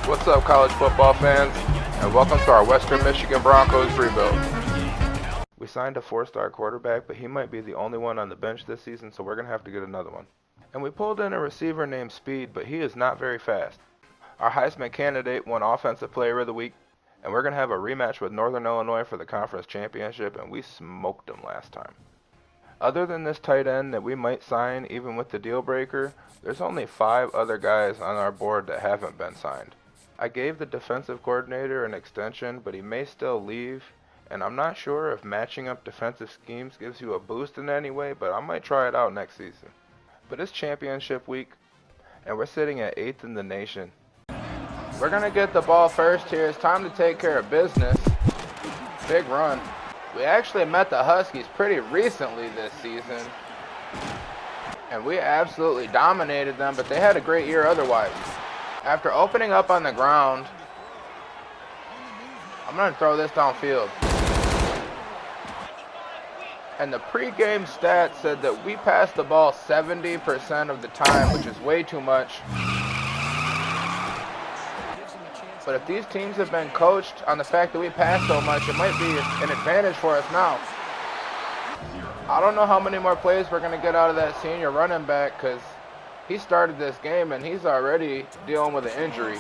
What's up, college football fans, and welcome to our Western Michigan Broncos rebuild. We signed a 4-star quarterback, but he might be the only one on the bench this season, so we're going to have to get another one. And we pulled in a receiver named Speed, but he is not very fast. Our Heisman candidate won Offensive Player of the Week, and we're going to have a rematch with Northern Illinois for the conference championship, and we smoked them last time. Other than this tight end that we might sign, even with the deal breaker, there's only 5 other guys on our board that haven't been signed. I gave the defensive coordinator an extension, but he may still leave, and I'm not sure if matching up defensive schemes gives you a boost in any way, but I might try it out next season. But it's championship week, and we're sitting at 8th in the nation. We're going to get the ball first here. It's time to take care of business. Big run. We actually met the Huskies pretty recently this season, and we absolutely dominated them, but they had a great year otherwise. After opening up on the ground, I'm going to throw this downfield. And the pregame stats said that we passed the ball 70% of the time, which is way too much. But if these teams have been coached on the fact that we pass so much, it might be an advantage for us now. I don't know how many more plays we're going to get out of that senior running back, because he started this game and he's already dealing with an injury.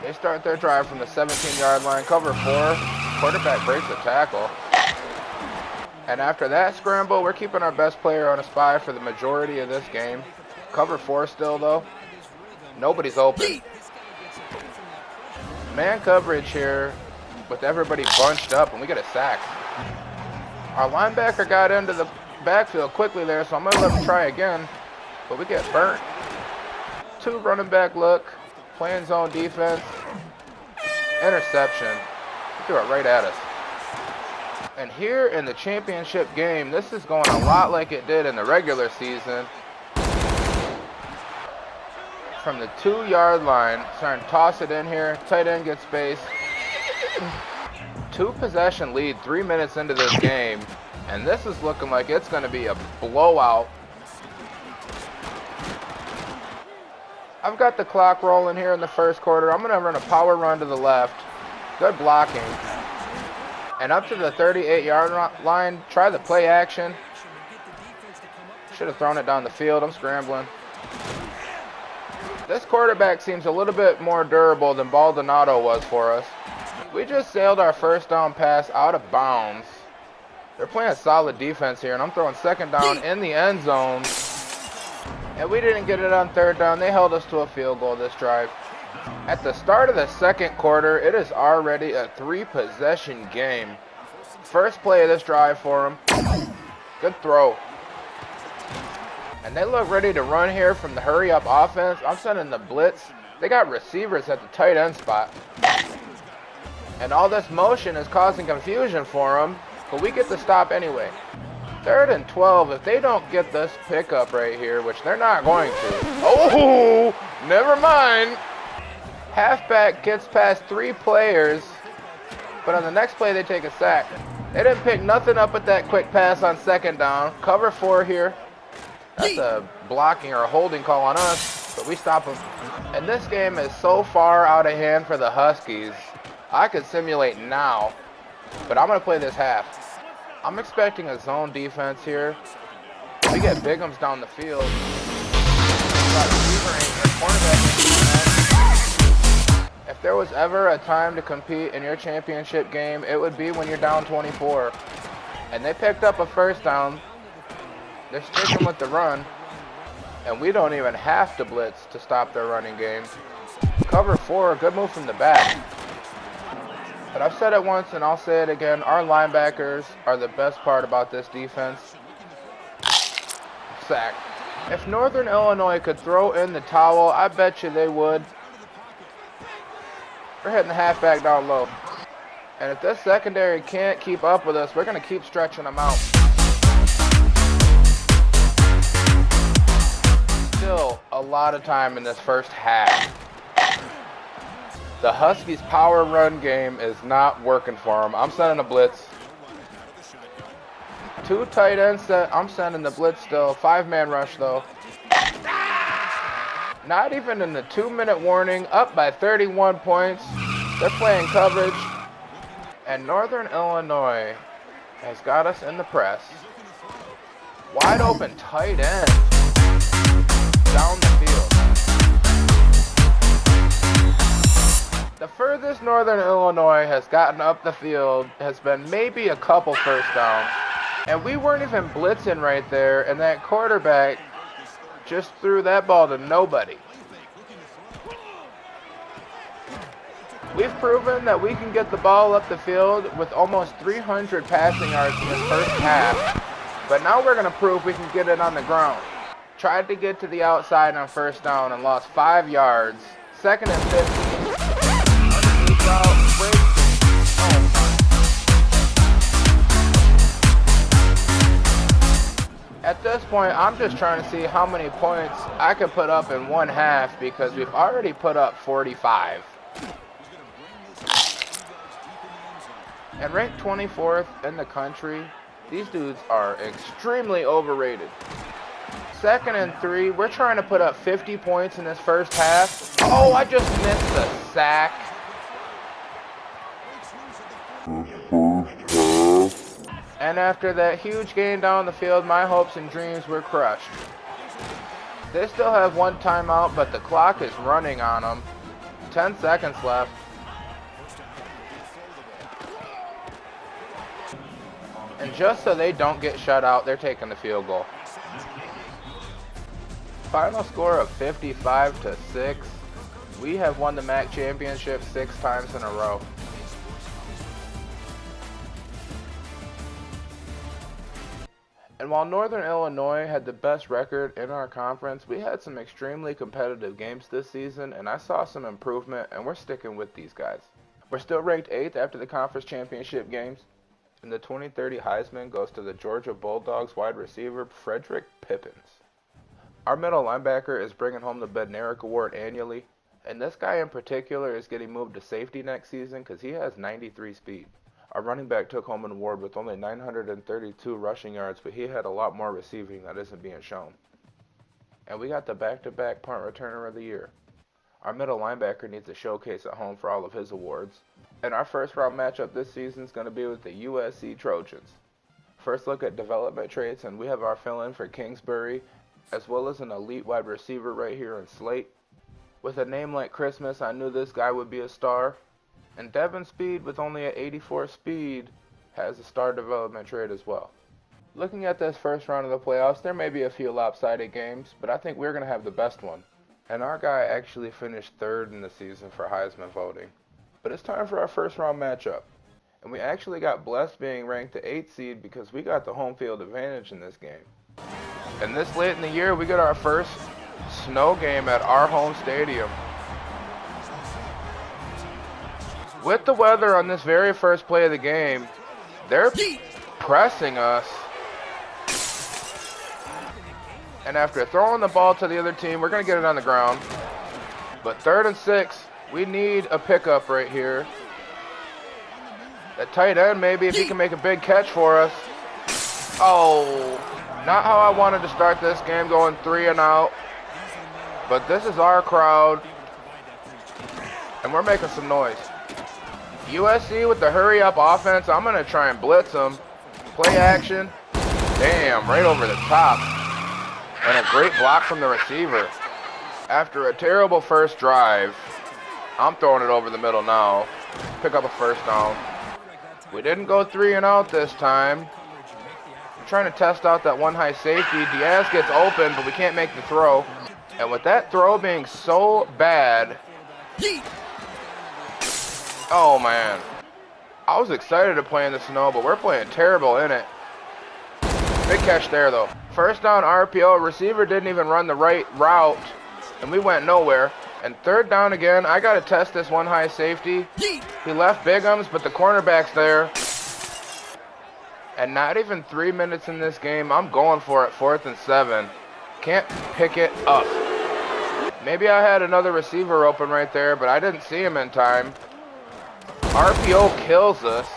They start their drive from the 17-yard line, cover 4. Quarterback breaks a tackle. And after that scramble, we're keeping our best player on a spy for the majority of this game. Cover 4 still, though. Nobody's open. Man coverage here with everybody bunched up, and we get a sack. Our linebacker got into the backfield quickly there, so I'm going to let him try again, but we get burnt. 2 running back look, playing zone defense, interception. He threw it right at us. And here in the championship game, this is going a lot like it did in the regular season. From the 2-yard line, trying to toss it in here. Tight end gets space. 2-possession lead 3 minutes into this game, and this is looking like it's going to be a blowout. I've got the clock rolling here in the first quarter. I'm going to run a power run to the left. Good blocking. And up to the 38-yard line, try the play action. Should have thrown it down the field. I'm scrambling. This quarterback seems a little bit more durable than Baldonado was for us. We just sailed our first down pass out of bounds. They're playing solid defense here, and I'm throwing second down in the end zone. And we didn't get it on third down. They held us to a field goal this drive. At the start of the second quarter, it is already a 3-possession game. First play of this drive for them. Good throw. And they look ready to run here from the hurry-up offense. I'm sending the blitz. They got receivers at the tight end spot. And all this motion is causing confusion for them, but we get the stop anyway. 3rd and 12. If they don't get this pickup right here, which they're not going to. Oh, never mind. Halfback gets past 3 players, but on the next play they take a sack. They didn't pick nothing up with that quick pass on second down. Cover 4 here. That's a blocking or a holding call on us, but we stop them. And this game is so far out of hand for the Huskies. I could simulate now, but I'm going to play this half. I'm expecting a zone defense here. We get Bigums down the field. If there was ever a time to compete in your championship game, it would be when you're down 24. And they picked up a first down. They're sticking with the run, and we don't even have to blitz to stop their running game. Cover 4, good move from the back. But I've said it once and I'll say it again, our linebackers are the best part about this defense. Sack. If Northern Illinois could throw in the towel, I bet you they would. We're hitting the halfback down low. And if this secondary can't keep up with us, we're going to keep stretching them out. Still a lot of time in this first half. The Huskies' power run game is not working for them. I'm sending a blitz. 2 tight ends set. I'm sending the blitz still. 5-man rush though. Not even in the 2-minute warning, up by 31 points. They're playing coverage. And Northern Illinois has got us in the press. Wide open tight end down the field. The furthest Northern Illinois has gotten up the field has been maybe a couple first downs. And we weren't even blitzing right there, and that quarterback just threw that ball to nobody. We've proven that we can get the ball up the field with almost 300 passing yards in this first half. But now we're going to prove we can get it on the ground. Tried to get to the outside on first down and lost 5 yards. 2nd and 15. Underneath route, break. At this point, I'm just trying to see how many points I could put up in one half because we've already put up 45. And ranked 24th in the country, these dudes are extremely overrated. 2nd and 3, we're trying to put up 50 points in this first half. Oh, I just missed the sack. And after that huge gain down the field, my hopes and dreams were crushed. They still have 1 timeout, but the clock is running on them. 10 seconds left. And just so they don't get shut out, they're taking the field goal. Final score of 55-6. We have won the MAC championship 6 times in a row. And while Northern Illinois had the best record in our conference, we had some extremely competitive games this season, and I saw some improvement, and we're sticking with these guys. We're still ranked 8th after the conference championship games. And the 2030 Heisman goes to the Georgia Bulldogs wide receiver Frederick Pippins. Our middle linebacker is bringing home the Bednarik Award annually, and this guy in particular is getting moved to safety next season because he has 93 speed. Our running back took home an award with only 932 rushing yards, but he had a lot more receiving that isn't being shown. And we got the back-to-back punt returner of the year. Our middle linebacker needs a showcase at home for all of his awards. And our first round matchup this season is going to be with the USC Trojans. First look at development traits, and we have our fill-in for Kingsbury, as well as an elite wide receiver right here in Slate. With a name like Christmas, I knew this guy would be a star. And Devin Speed, with only an 84 speed, has a star development trait as well. Looking at this first round of the playoffs, there may be a few lopsided games, but I think we're going to have the best one. And our guy actually finished 3rd in the season for Heisman voting. But it's time for our first round matchup. And we actually got blessed being ranked the 8th seed because we got the home field advantage in this game. And this late in the year, we got our first snow game at our home stadium. With the weather on this very first play of the game, they're pressing us. And after throwing the ball to the other team, we're going to get it on the ground. But 3rd and 6. We need a pickup right here. That tight end, maybe, if he can make a big catch for us. Oh, not how I wanted to start this game, going 3 and out. But this is our crowd, and we're making some noise. USC with the hurry-up offense. I'm going to try and blitz them. Play action. Damn, right over the top. And a great block from the receiver. After a terrible first drive, I'm throwing it over the middle now. Pick up a first down. We didn't go 3 and out this time. I'm trying to test out that one high safety. Diaz gets open, but we can't make the throw. And with that throw being so bad, oh man. I was excited to play in the snow, but we're playing terrible in it. Big catch there though. First down RPO, receiver didn't even run the right route, and we went nowhere. And 3rd down again, I got to test this one high safety. He left Bigums, but the cornerback's there. And not even 3 minutes in this game, I'm going for it, 4th and 7. Can't pick it up. Maybe I had another receiver open right there, but I didn't see him in time. RPO kills us,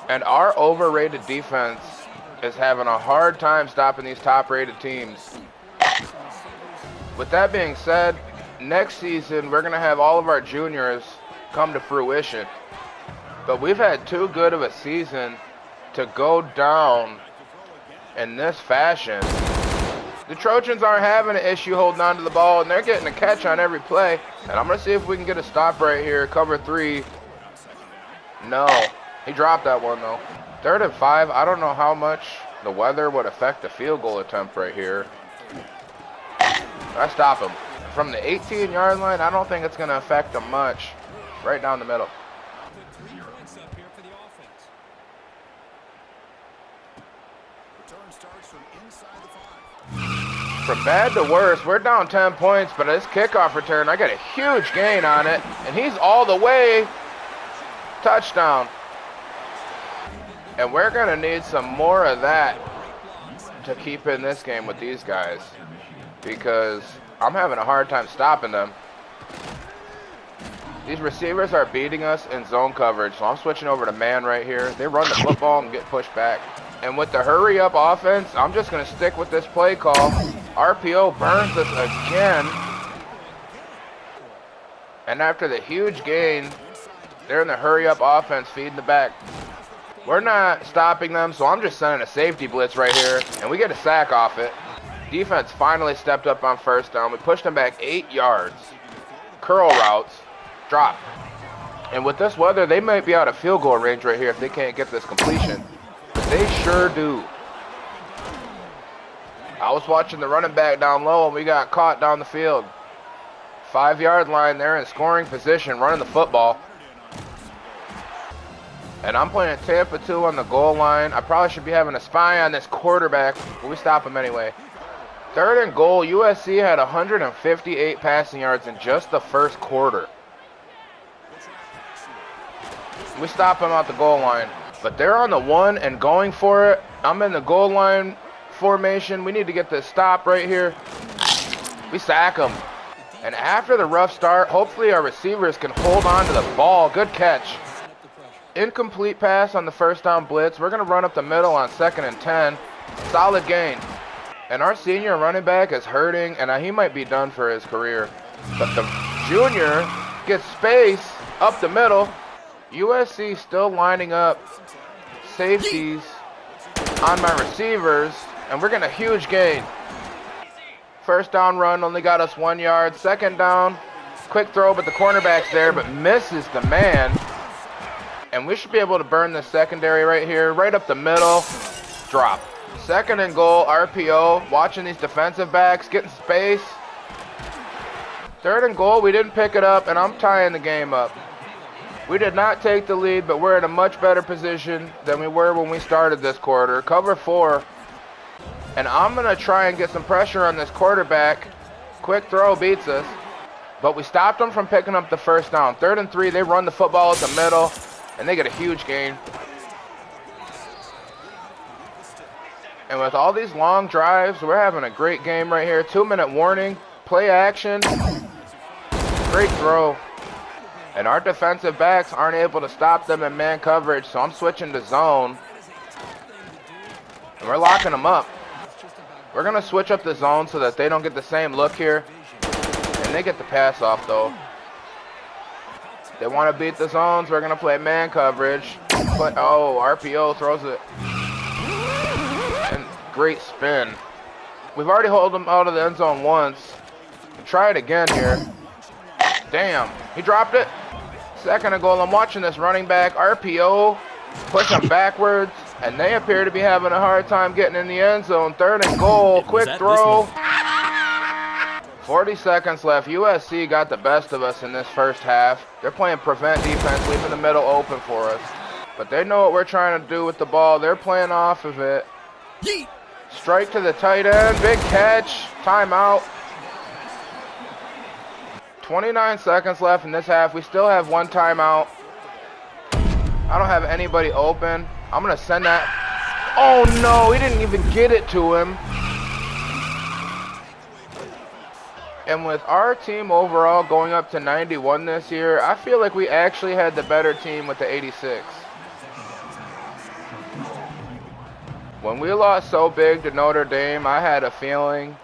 and our overrated defense is having a hard time stopping these top-rated teams. With that being said, next season, we're going to have all of our juniors come to fruition. But we've had too good of a season to go down in this fashion. The Trojans aren't having an issue holding on to the ball, and they're getting a catch on every play. And I'm going to see if we can get a stop right here. Cover 3. No. He dropped that one, though. 3rd and 5. I don't know how much the weather would affect the field goal attempt right here. I stop him. From the 18-yard line, I don't think it's going to affect them much. Right down the middle. From bad to worse, we're down 10 points, but this kickoff return, I got a huge gain on it, and he's all the way. Touchdown. And we're going to need some more of that to keep in this game with these guys, because I'm having a hard time stopping them. These receivers are beating us in zone coverage, so I'm switching over to man right here. They run the football and get pushed back. And with the hurry-up offense, I'm just going to stick with this play call. RPO burns us again. And after the huge gain, they're in the hurry-up offense, feeding the back. We're not stopping them, so I'm just sending a safety blitz right here, and we get a sack off it. Defense finally stepped up on first down. We pushed them back 8 yards. Curl routes. Drop. And with this weather, they might be out of field goal range right here if they can't get this completion. But they sure do. I was watching the running back down low, and we got caught down the field. 5-yard line, they're in scoring position, running the football. And I'm playing Tampa 2 on the goal line. I probably should be having a spy on this quarterback, but we stop him anyway. 3rd and goal, USC had 158 passing yards in just the first quarter. We stop him at the goal line. But they're on the 1 and going for it. I'm in the goal line formation. We need to get this stop right here. We sack them. And after the rough start, hopefully our receivers can hold on to the ball. Good catch. Incomplete pass on the first down blitz. We're going to run up the middle on 2nd and 10. Solid gain. And our senior running back is hurting, and he might be done for his career. But the junior gets space up the middle. USC still lining up safeties on my receivers, and we're getting a huge gain. First down run only got us 1 yard. 2nd down, quick throw, but the cornerback's there, but misses the man. And we should be able to burn the secondary right here, right up the middle. Drop. 2nd and goal, RPO. Watching these defensive backs, getting space. 3rd and goal, we didn't pick it up, and I'm tying the game up. We did not take the lead, but we're in a much better position than we were when we started this quarter. Cover 4. And I'm going to try and get some pressure on this quarterback. Quick throw beats us. But we stopped them from picking up the first down. 3rd and 3, they run the football at the middle, and they get a huge gain. And with all these long drives, we're having a great game right here. 2-minute warning, play action. Great throw. And our defensive backs aren't able to stop them in man coverage, so I'm switching to zone. And we're locking them up. We're going to switch up the zone so that they don't get the same look here. And they get the pass off, though. They want to beat the zones. We're going to play man coverage. But, oh, RPO throws it. And great spin. We've already held them out of the end zone once. Try it again here. Damn, he dropped it. 2nd and goal. I'm watching this running back. RPO, push him backwards, and they appear to be having a hard time getting in the end zone. 3rd and goal, quick throw. 40 seconds left. USC got the best of us in this first half. They're playing prevent defense, leaving the middle open for us. But they know what we're trying to do with the ball. They're playing off of it. Strike to the tight end. Big catch. Timeout. 29 seconds left in this half. We still have 1 timeout. I don't have anybody open. I'm going to send that. Oh, no. He didn't even get it to him. And with our team overall going up to 91 this year, I feel like we actually had the better team with the 86. When we lost so big to Notre Dame, I had a feeling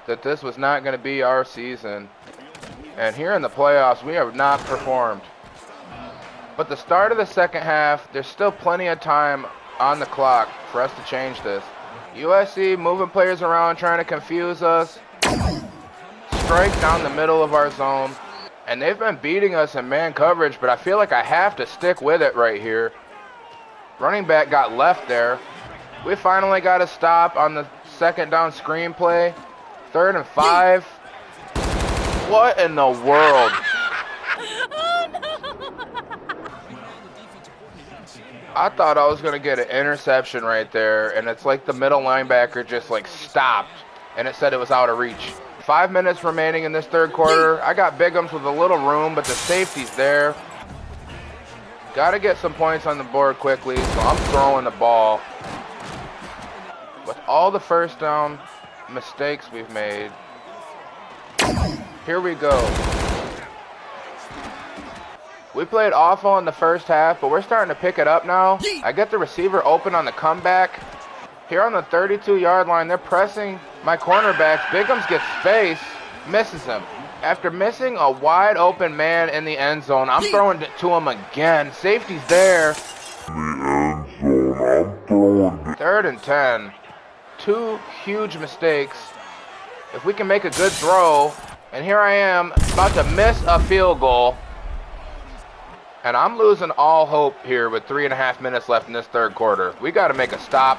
that this was not going to be our season. And here in the playoffs, we have not performed. But the start of the second half, there's still plenty of time on the clock for us to change this. USC moving players around, trying to confuse us. Strike down the middle of our zone. And they've been beating us in man coverage, but I feel like I have to stick with it right here. Running back got left there. We finally got a stop on the second down screen play. 3rd and 5. What in the world? I thought I was going to get an interception right there, and it's like the middle linebacker just like stopped, and it said it was out of reach. 5 minutes remaining in this third quarter. I got Bigums with a little room, but the safety's there. Got to get some points on the board quickly, so I'm throwing the ball. With all the first down mistakes we've made, here we go. We played awful in the first half, but we're starting to pick it up now. I get the receiver open on the comeback. Here on the 32-yard line, they're pressing my cornerbacks. Bigums gets space, misses him. After missing a wide open man in the end zone, I'm throwing it to him again. Safety's there. 3rd and 10. 2 huge mistakes. If we can make a good throw, and here I am about to miss a field goal. And I'm losing all hope here with 3.5 minutes left in this third quarter. We got to make a stop.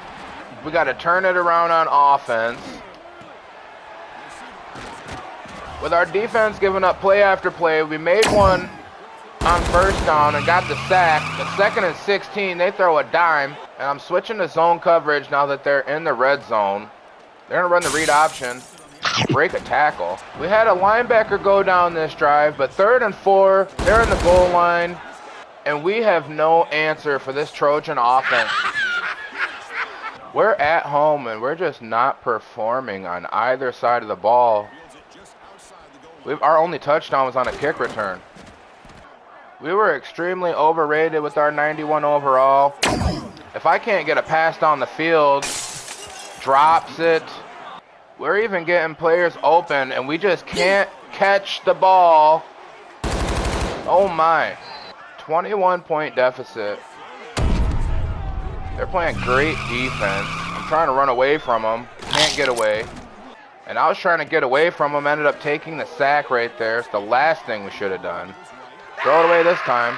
We got to turn it around on offense. With our defense giving up play after play, we made one on first down and got the sack. But 2nd and 16, they throw a dime. And I'm switching to zone coverage now that they're in the red zone. They're going to run the read option. Break a tackle. We had a linebacker go down this drive, but 3rd and 4, they're in the goal line. And we have no answer for this Trojan offense. We're at home, and we're just not performing on either side of the ball. Our only touchdown was on a kick return. We were extremely overrated with our 91 overall. If I can't get a pass down the field, drops it. We're even getting players open, and we just can't catch the ball. Oh, my. 21-point deficit. They're playing great defense. I'm trying to run away from them. Can't get away. And I was trying to get away from them. Ended up taking the sack right there. It's the last thing we should have done. Throw it away this time.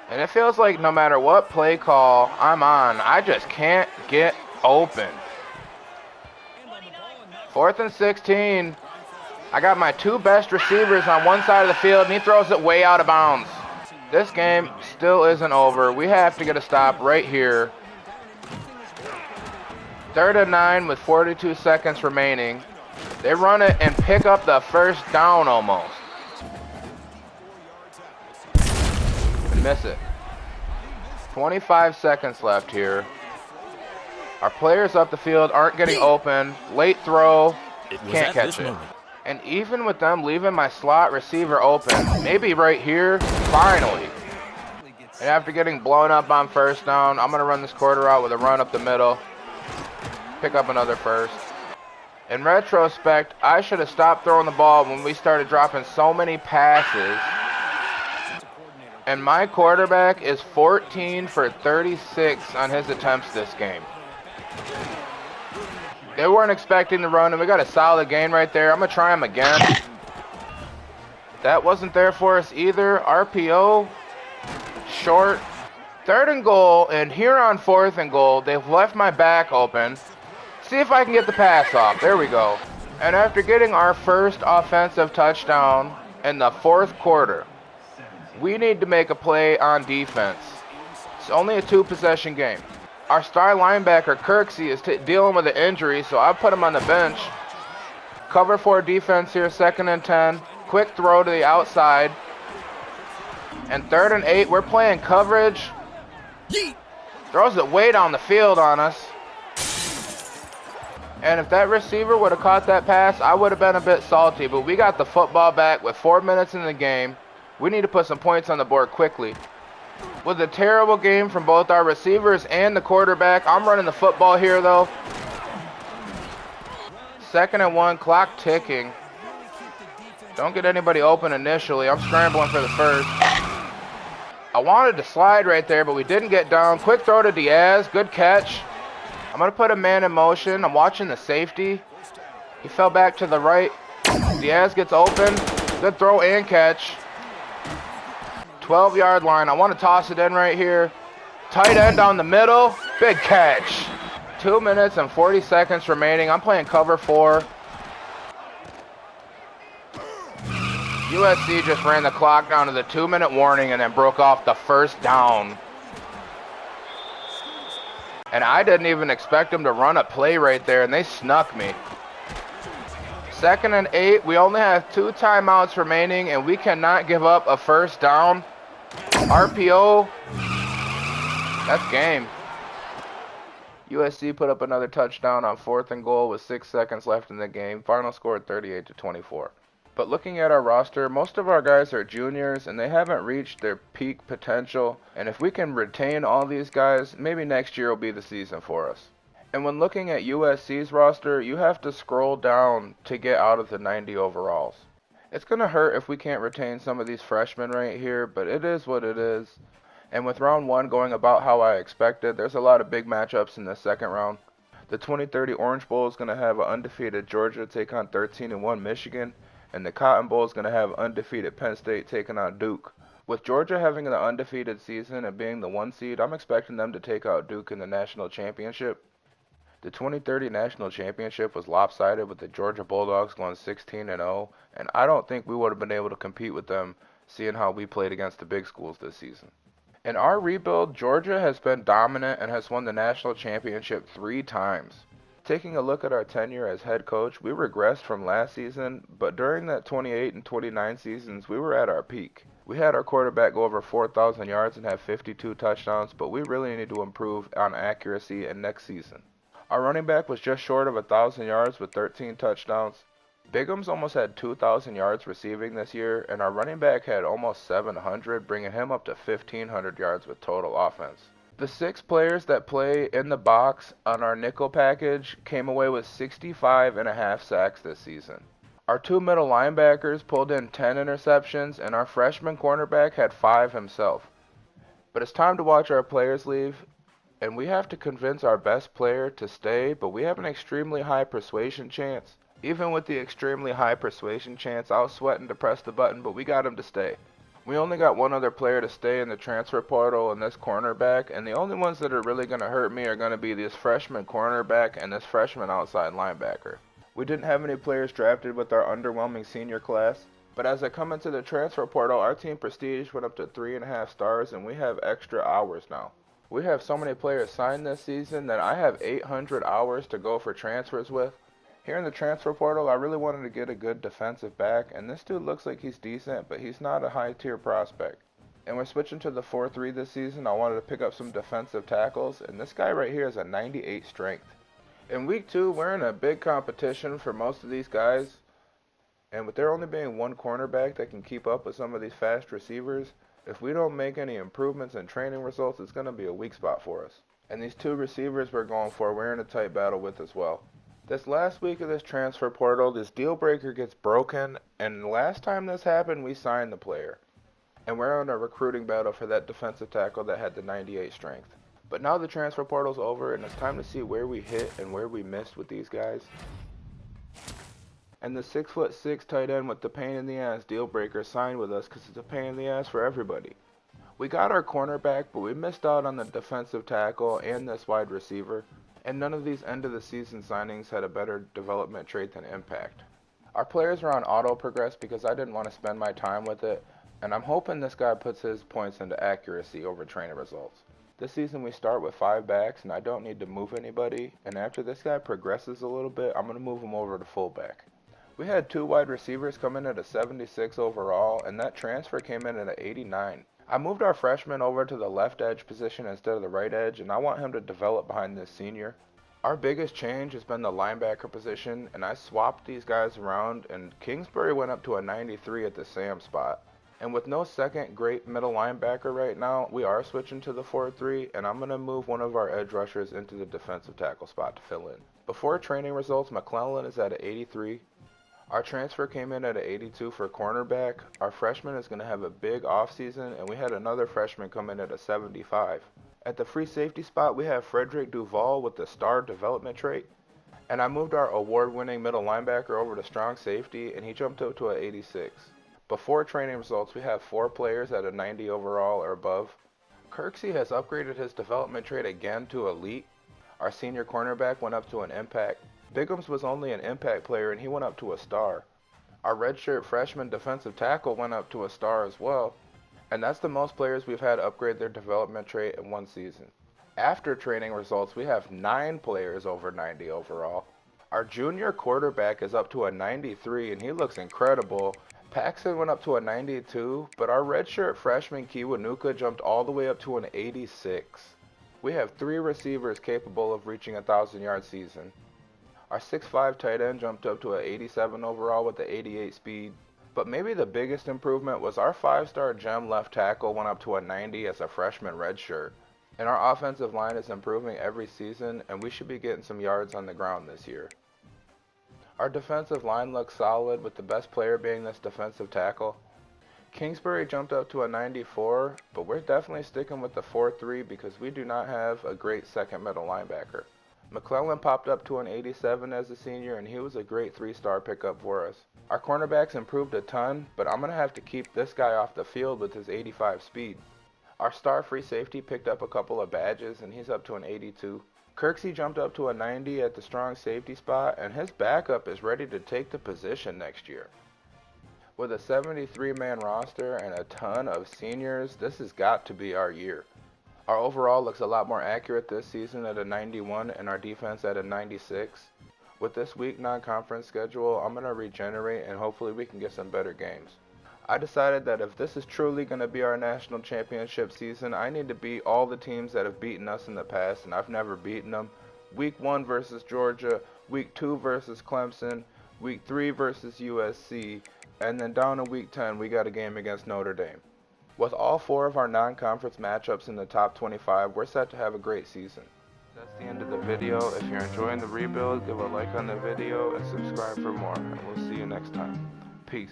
And it feels like no matter what play call I'm on, I just can't get open. 4th and 16. I got my 2 best receivers on one side of the field, and he throws it way out of bounds. This game still isn't over. We have to get a stop right here. 3rd and 9 with 42 seconds remaining. They run it and pick up the first down almost. And miss it. 25 seconds left here. Our players up the field aren't getting open. Late throw. Can't catch it. And even with them leaving my slot receiver open, maybe right here, finally. And after getting blown up on first down, I'm going to run this quarter out with a run up the middle. Pick up another first. In retrospect, I should have stopped throwing the ball when we started dropping so many passes. And my quarterback is 14 for 36 on his attempts this game. They weren't expecting the run, and we got a solid gain right there. I'm going to try him again. That wasn't there for us either. RPO, short. 3rd and goal, and here on 4th and goal, they've left my back open. See if I can get the pass off. There we go. And after getting our first offensive touchdown in the 4th quarter, we need to make a play on defense. It's only a 2-possession game. Our star linebacker, Kirksey, is dealing with an injury, so I put him on the bench. Cover 4 defense here, 2nd and 10. Quick throw to the outside. And 3rd and 8, we're playing coverage. Throws it way down the field on us. And if that receiver would have caught that pass, I would have been a bit salty. But we got the football back with 4 minutes in the game. We need to put some points on the board quickly. With a terrible game from both our receivers and the quarterback, I'm running the football here, though. 2nd and 1, clock ticking. Don't get anybody open initially. I'm scrambling for the first. I wanted to slide right there, but we didn't get down. Quick throw to Diaz. Good catch. I'm going to put a man in motion. I'm watching the safety. He fell back to the right. Diaz gets open. Good throw and catch. 12-yard line. I want to toss it in right here. Tight end down the middle. Big catch. 2 minutes and 40 seconds remaining. I'm playing cover 4. USC just ran the clock down to the 2-minute warning and then broke off the first down. And I didn't even expect them to run a play right there, and they snuck me. 2nd and 8. We only have 2 timeouts remaining, and we cannot give up a first down. RPO. That's game. USC put up another touchdown on 4th and goal with 6 seconds left in the game. Final score 38-24. But looking at our roster, most of our guys are juniors and they haven't reached their peak potential. And if we can retain all these guys, maybe next year will be the season for us. And when looking at USC's roster, you have to scroll down to get out of the 90 overalls. It's going to hurt if we can't retain some of these freshmen right here, but it is what it is. And with round 1 going about how I expected, there's a lot of big matchups in the second round. The 2030 Orange Bowl is going to have an undefeated Georgia take on 13-1 Michigan. And the Cotton Bowl is going to have undefeated Penn State taking on Duke. With Georgia having an undefeated season and being the 1 seed, I'm expecting them to take out Duke in the national championship. The 2030 national championship was lopsided with the Georgia Bulldogs going 16-0, and I don't think we would have been able to compete with them seeing how we played against the big schools this season. In our rebuild, Georgia has been dominant and has won the national championship 3 times. Taking a look at our tenure as head coach, we regressed from last season, but during that 28 and 29 seasons, we were at our peak. We had our quarterback go over 4,000 yards and have 52 touchdowns, but we really need to improve on accuracy in next season. Our running back was just short of 1,000 yards with 13 touchdowns. Bigham's almost had 2,000 yards receiving this year, and our running back had almost 700, bringing him up to 1,500 yards with total offense. The 6 players that play in the box on our nickel package came away with 65.5 sacks this season. Our 2 middle linebackers pulled in 10 interceptions, and our freshman cornerback had 5 himself. But it's time to watch our players leave, and we have to convince our best player to stay, but we have an extremely high persuasion chance. Even with the extremely high persuasion chance, I was sweating to press the button, but we got him to stay. We only got 1 other player to stay in the transfer portal and this cornerback, and the only ones that are really going to hurt me are going to be this freshman cornerback and this freshman outside linebacker. We didn't have any players drafted with our underwhelming senior class, but as I come into the transfer portal, our team prestige went up to 3.5 stars, and we have extra hours now. We have so many players signed this season that I have 800 hours to go for transfers with. Here in the transfer portal, I really wanted to get a good defensive back, and this dude looks like he's decent, but he's not a high-tier prospect. And we're switching to the 4-3 this season. I wanted to pick up some defensive tackles, and this guy right here is a 98 strength. In week 2, we're in a big competition for most of these guys, and with there only being 1 cornerback that can keep up with some of these fast receivers, if we don't make any improvements in training results, it's going to be a weak spot for us. And these 2 receivers we're going for, we're in a tight battle with as well. This last week of this transfer portal, this deal breaker gets broken, and the last time this happened, we signed the player. And we're on a recruiting battle for that defensive tackle that had the 98 strength. But now the transfer portal's over, and it's time to see where we hit and where we missed with these guys. And the 6'6" tight end with the pain in the ass deal breaker signed with us because it's a pain in the ass for everybody. We got our cornerback, but we missed out on the defensive tackle and this wide receiver. And none of these end-of-the-season signings had a better development trait than impact. Our players are on auto-progress because I didn't want to spend my time with it, and I'm hoping this guy puts his points into accuracy over training results. This season we start with 5 backs, and I don't need to move anybody, and after this guy progresses a little bit, I'm going to move him over to fullback. We had 2 wide receivers come in at a 76 overall, and that transfer came in at an 89. I moved our freshman over to the left edge position instead of the right edge, and I want him to develop behind this senior. Our biggest change has been the linebacker position, and I swapped these guys around, and Kingsbury went up to a 93 at the Sam spot. And with no second great middle linebacker right now, we are switching to the 4-3, and I'm going to move one of our edge rushers into the defensive tackle spot to fill in. Before training results, McClellan is at an 83. Our transfer came in at an 82 for cornerback. Our freshman is going to have a big offseason, and we had another freshman come in at a 75. At the free safety spot, we have Frederick Duval with the star development trait. And I moved our award-winning middle linebacker over to strong safety, and he jumped up to an 86. Before training results, we have 4 players at a 90 overall or above. Kirksey has upgraded his development trait again to elite. Our senior cornerback went up to an impact. Biggums was only an impact player, and he went up to a star. Our redshirt freshman defensive tackle went up to a star as well. And that's the most players we've had upgrade their development trait in one season. After training results, we have 9 players over 90 overall. Our junior quarterback is up to a 93, and he looks incredible. Paxton went up to a 92, but our redshirt freshman Kiwanuka jumped all the way up to an 86. We have 3 receivers capable of reaching a 1,000-yard season. Our 6'5" tight end jumped up to an 87 overall with the 88 speed. But maybe the biggest improvement was our 5-star gem left tackle went up to a 90 as a freshman redshirt. And our offensive line is improving every season, and we should be getting some yards on the ground this year. Our defensive line looks solid, with the best player being this defensive tackle. Kingsbury jumped up to a 94, but we're definitely sticking with the 4-3 because we do not have a great second middle linebacker. McClellan popped up to an 87 as a senior, and he was a great 3-star pickup for us. Our cornerbacks improved a ton, but I'm going to have to keep this guy off the field with his 85 speed. Our star free safety picked up a couple of badges, and he's up to an 82. Kirksey jumped up to a 90 at the strong safety spot, and his backup is ready to take the position next year. With a 73-man roster and a ton of seniors, this has got to be our year. Our overall looks a lot more accurate this season at a 91 and our defense at a 96. With this week non-conference schedule, I'm going to regenerate and hopefully we can get some better games. I decided that if this is truly going to be our national championship season, I need to beat all the teams that have beaten us in the past, and I've never beaten them. Week 1 versus Georgia, Week 2 versus Clemson, Week 3 versus USC, and then down in Week 10 we got a game against Notre Dame. With all 4 of our non-conference matchups in the top 25, we're set to have a great season. That's the end of the video. If you're enjoying the rebuild, give a like on the video and subscribe for more, and we'll see you next time. Peace.